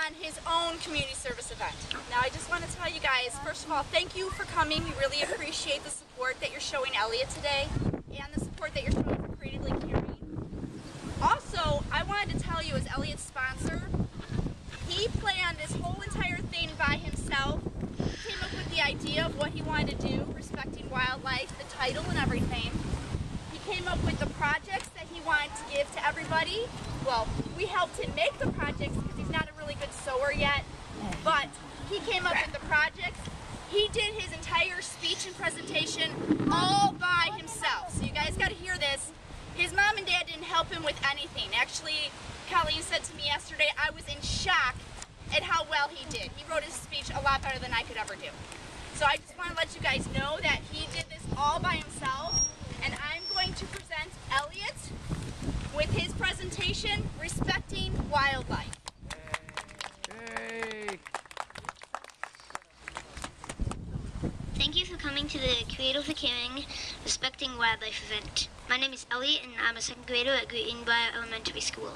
on his own community service event. Now I just want to tell you guys, first of all, thank you for coming. We really appreciate the support that you're showing Eliot today and the support that you're showing for Creatively Caring. Also, I wanted to tell you, as Eliot's sponsor, he planned this whole entire thing by himself. He came up with the idea of what he wanted to do, respecting wildlife, the title and everything. He came up with the projects that he wanted to give to everybody. Well, we helped him make the projects because he's not a really good sewer yet, but he came up with the projects. He did his entire speech and presentation all by himself. So you guys got to hear this. His mom and dad didn't help him with anything. Actually, Colleen said to me yesterday, I was in shock at how well he did. He wrote his speech a lot better than I could ever do. So I just want to let you guys know that he did this all by himself, and I'm going to present Eliot with his presentation, Respecting Wildlife. Yay. Thank you for coming to the Creatively Caring, Respecting Wildlife event. My name is Eliot, and I'm a second grader at Greenbrier Elementary School.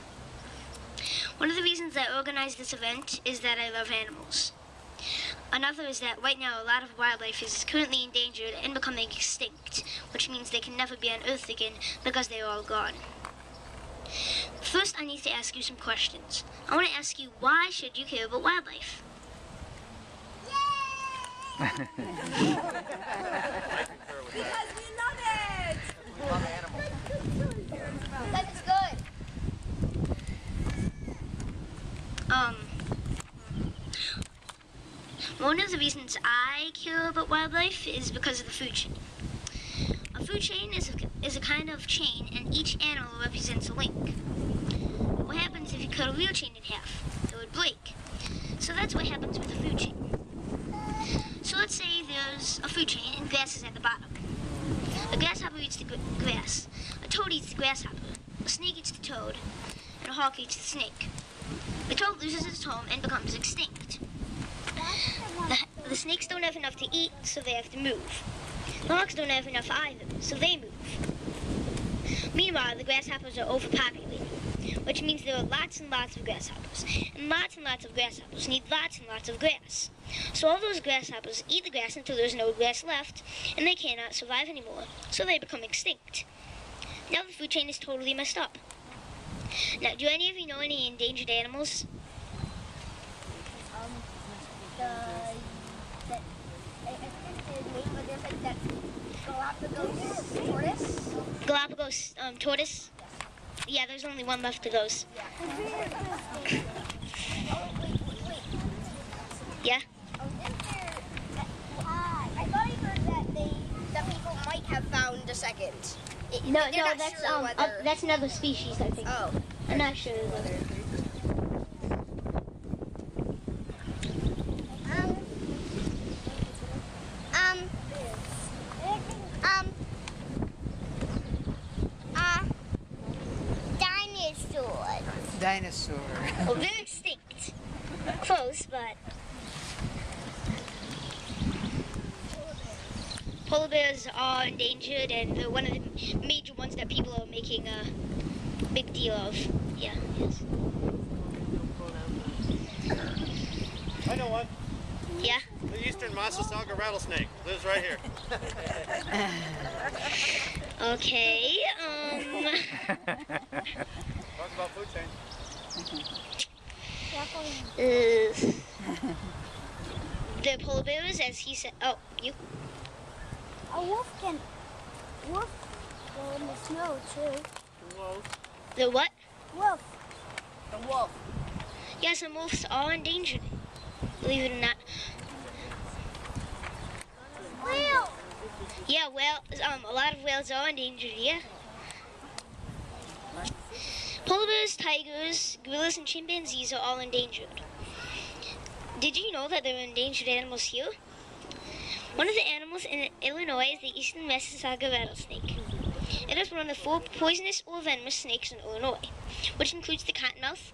One of the reasons I organized this event is that I love animals. Another is that right now a lot of wildlife is currently endangered and becoming extinct, which means they can never be on Earth again because they are all gone. First, I need to ask you some questions. I want to ask you, why should you care about wildlife? Because we love it! We love animals. That is good. One of the reasons I care about wildlife is because of the food chain. A food chain is a kind of chain, and each animal represents a link. What happens if you cut a real chain in half? It would break. So that's what happens with a food chain. So let's say there's a food chain and grass is at the bottom. A grasshopper eats the grass, a toad eats the grasshopper, a snake eats the toad, and a hawk eats the snake. The toad loses its home and becomes extinct. The snakes don't have enough to eat, so they have to move. The hawks don't have enough either, so they move. Meanwhile, the grasshoppers are overpopulated, which means there are lots and lots of grasshoppers. And lots of grasshoppers need lots and lots of grass. So all those grasshoppers eat the grass until there's no grass left, and they cannot survive anymore, so they become extinct. Now the food chain is totally messed up. Now, do any of you know any endangered animals? Galapagos tortoise? Yeah, there's only one left of those. Yeah? I thought I heard that people might have found a second. No, that's another species, I think. Oh. I'm not sure whether. Dinosaur. Well, they're extinct. Close, but. Polar bears are endangered, and they're one of the major ones that people are making a big deal of. Yeah, yes. I know one. Yeah? The eastern Massasauga rattlesnake lives right here. Okay, Talk about food chain. The polar bears, as he said. Oh, you? A wolf can go in the snow too. The what? Wolf. The wolf. Yes, and wolves are endangered. Believe it or not. Whale. Yeah, a lot of whales are endangered, yeah. Polar bears, tigers, gorillas, and chimpanzees are all endangered. Did you know that there are endangered animals here? One of the animals in Illinois is the eastern Massasauga rattlesnake. It is one of the 4 poisonous or venomous snakes in Illinois, which includes the cottonmouth,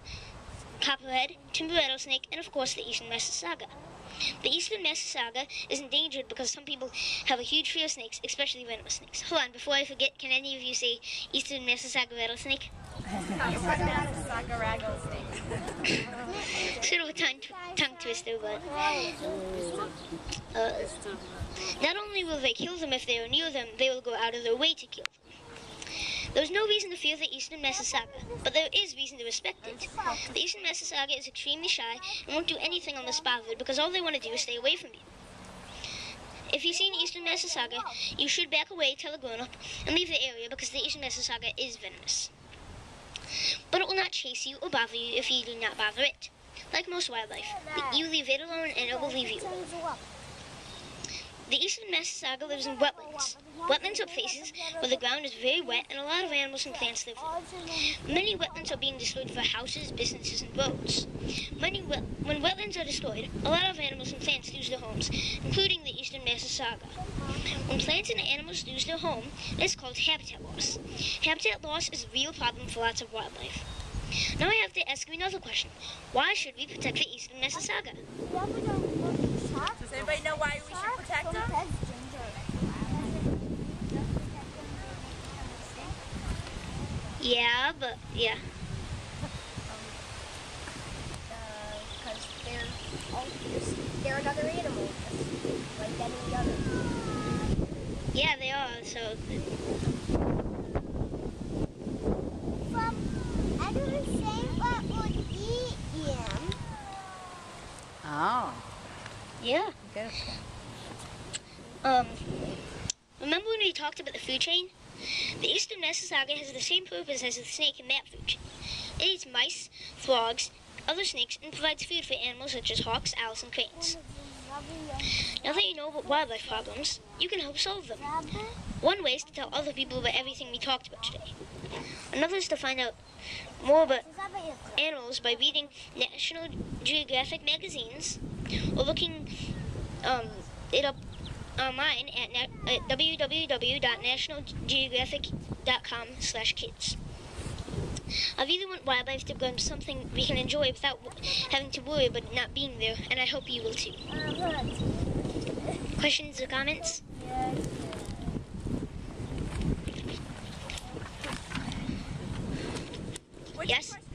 copperhead, timber rattlesnake, and of course the eastern Massasauga. The eastern Massasauga is endangered because some people have a huge fear of snakes, especially venomous snakes. Hold on, before I forget, can any of you say eastern Massasauga rattlesnake? Massasauga rattlesnake. Should have done Twister, but not only will they kill them if they are near them, they will go out of their way to kill them. There's no reason to fear the Eastern Massasauga, but there is reason to respect it. The Eastern Massasauga is extremely shy and won't do anything unless bothered because all they want to do is stay away from you. If you see an Eastern Massasauga, you should back away, tell a grown-up, and leave the area because the Eastern Massasauga is venomous. But it will not chase you or bother you if you do not bother it. Like most wildlife, you leave it alone and it will leave you alone. The Eastern Massasauga lives in wetlands. Wetlands are places where the ground is very wet and a lot of animals and plants live there. Many wetlands are being destroyed for houses, businesses, and roads. When wetlands are destroyed, a lot of animals and plants lose their homes, including the Eastern Massasauga. When plants and animals lose their home, it's called habitat loss. Habitat loss is a real problem for lots of wildlife. Now I have to ask you another question. Why should we protect the Eastern Massasauga? Does anybody know why we should protect them? Yeah, but yeah. Because they're another animal, just like any other. Yeah, they are, so... I didn't say what would eat him. Oh, Yeah. good. Remember when we talked about the food chain? The Eastern Massasauga has the same purpose as the snake in that food chain. It eats mice, frogs, other snakes, and provides food for animals such as hawks, owls, and cranes. Now that you know about wildlife problems, you can help solve them. One way is to tell other people about everything we talked about today. Another is to find out more about animals by reading National Geographic magazines or looking it up online at www.nationalgeographic.com/kids. I really want wildlife to become something we can enjoy without having to worry about it not being there, and I hope you will too. Questions or comments? Which Yes? question